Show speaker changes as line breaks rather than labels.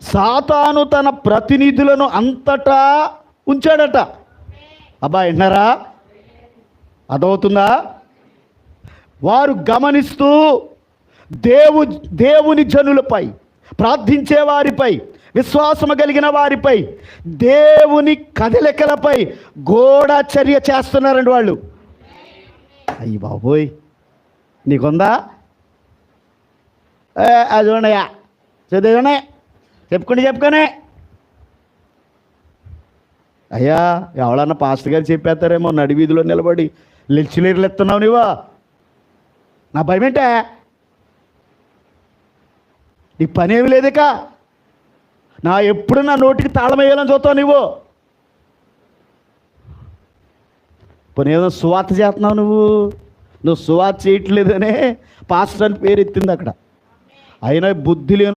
సాతాను తన ప్రతినిధులను అంతటా ఉంచాడట. అబ్బా విన్నారా? అర్థమవుతుందా? వారు గమనిస్తూ దేవుని జనులపై, ప్రార్థించే వారిపై, విశ్వాసము కలిగిన వారిపై, దేవుని కదలికలపై గూఢచర్య చేస్తున్నారండి వాళ్ళు. అయ్యి బాబోయ్, నీకుందా? అది ఉన్నాయా? చదివానే చెప్పుకొని అయ్యా ఎవడన్నా పాస్టర్ గారు చెప్పేస్తారేమో నడివీధిలో నిలబడి లెక్చరర్లు ఎత్తున్నావు నీవా? నా భయం ఏంటే? నీకు పని ఏమి లేదిక. ఎప్పుడు నా నోటికి తాళం వేయాలని చూస్తావు నువ్వు. పోనీ ఏదో సువార్త చేస్తున్నావు నువ్వు సువార్త చేయట్లేదనే పాస్టర్ అని పేరు ఎత్తింది అక్కడ. అయినా బుద్ధి లేని